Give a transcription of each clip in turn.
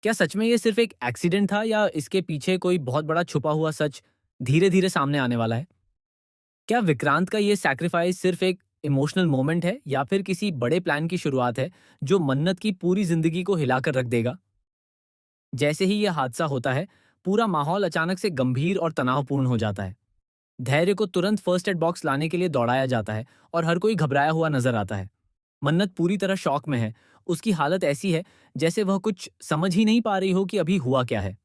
क्या सच में ये सिर्फ एक एक्सीडेंट था या इसके पीछे कोई बहुत बड़ा छुपा हुआ सच धीरे-धीरे सामने आने वाला है? क्या विक्रांत का ये सैक्रिफाइस सिर्फ एक इमोशनल मोमेंट है या फिर किसी बड़े प्लान की शुरुआत है जो मन्नत की पूरी जिंदगी को हिलाकर रख देगा? जैसे ही यह हादसा होता है, पूरा माहौल अचानक से गंभीर और तनावपूर्ण हो जाता है। धैर्य को तुरंत फर्स्ट एड बॉक्स लाने के लिए दौड़ाया जाता है और हर कोई घबराया हुआ नजर आता है। मन्नत पूरी तरह शॉक में है। उसकी हालत ऐसी है जैसे वह कुछ समझ ही नहीं पा रही हो कि अभी हुआ क्या है।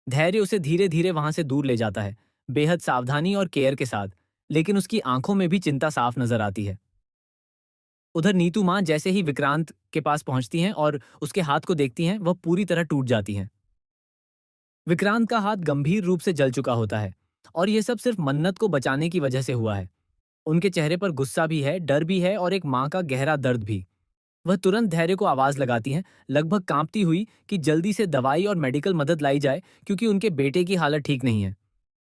धैर्य उसे धीरे धीरे वहां से दूर ले जाता है, बेहद सावधानी और केयर के साथ, लेकिन उसकी आंखों में भी चिंता साफ नजर आती है। उधर नीतू माँ जैसे ही विक्रांत के पास पहुंचती हैं और उसके हाथ को देखती हैं, वह पूरी तरह टूट जाती हैं। विक्रांत का हाथ गंभीर रूप से जल चुका होता है और यह सब सिर्फ मन्नत को बचाने की वजह से हुआ है। उनके चेहरे पर गुस्सा भी है, डर भी है और एक माँ का गहरा दर्द भी। वह तुरंत धैर्य को आवाज लगाती हैं, लगभग कांपती हुई, कि जल्दी से दवाई और मेडिकल मदद लाई जाए क्योंकि उनके बेटे की हालत ठीक नहीं है।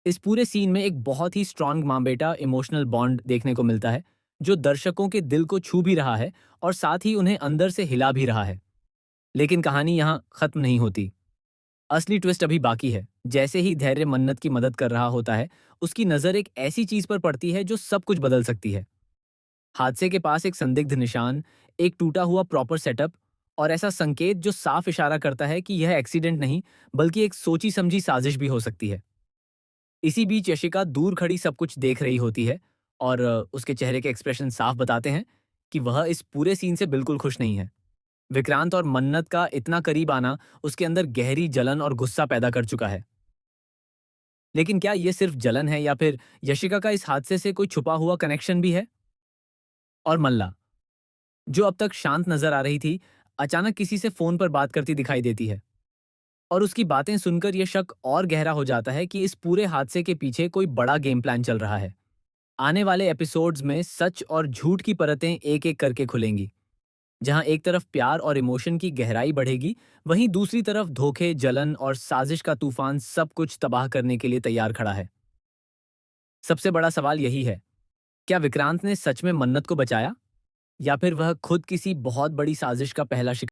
इस पूरे सीन में एक बहुत ही स्ट्रांग माँ बेटा इमोशनल बॉन्ड देखने को मिलता है, जो दर्शकों के दिल को छू भी रहा है और साथ ही उन्हें अंदर से हिला भी रहा है। लेकिन कहानी यहाँ खत्म नहीं होती। असली ट्विस्ट अभी बाकी है। जैसे ही धैर्य मन्नत की मदद कर रहा होता है, उसकी नजर एक ऐसी चीज पर पड़ती है जो सब कुछ बदल सकती है। हादसे के पास एक संदिग्ध निशान, एक टूटा हुआ प्रॉपर सेटअप और ऐसा संकेत जो साफ इशारा करता है कि यह एक्सीडेंट नहीं, बल्कि एक सोची समझी साजिश भी हो सकती है। इसी बीच यशिका दूर खड़ी सब कुछ देख रही होती है और उसके चेहरे के एक्सप्रेशन साफ बताते हैं कि वह इस पूरे सीन से बिल्कुल खुश नहीं है। विक्रांत और मन्नत का इतना करीब आना उसके अंदर गहरी जलन और गुस्सा पैदा कर चुका है। लेकिन क्या ये सिर्फ जलन है या फिर यशिका का इस हादसे से कोई छुपा हुआ कनेक्शन भी है? और मल्ला, जो अब तक शांत नजर आ रही थी, अचानक किसी से फोन पर बात करती दिखाई देती है और उसकी बातें सुनकर यह शक और गहरा हो जाता है कि इस पूरे हादसे के पीछे कोई बड़ा गेम प्लान चल रहा है। आने वाले एपिसोड्स में सच और झूठ की परतें एक एक करके खुलेंगी। जहां एक तरफ प्यार और इमोशन की गहराई बढ़ेगी, वहीं दूसरी तरफ धोखे, जलन और साजिश का तूफान सब कुछ तबाह करने के लिए तैयार खड़ा है। सबसे बड़ा सवाल यही है, क्या विक्रांत ने सच में मन्नत को बचाया या फिर वह खुद किसी बहुत बड़ी साजिश का पहला शिकार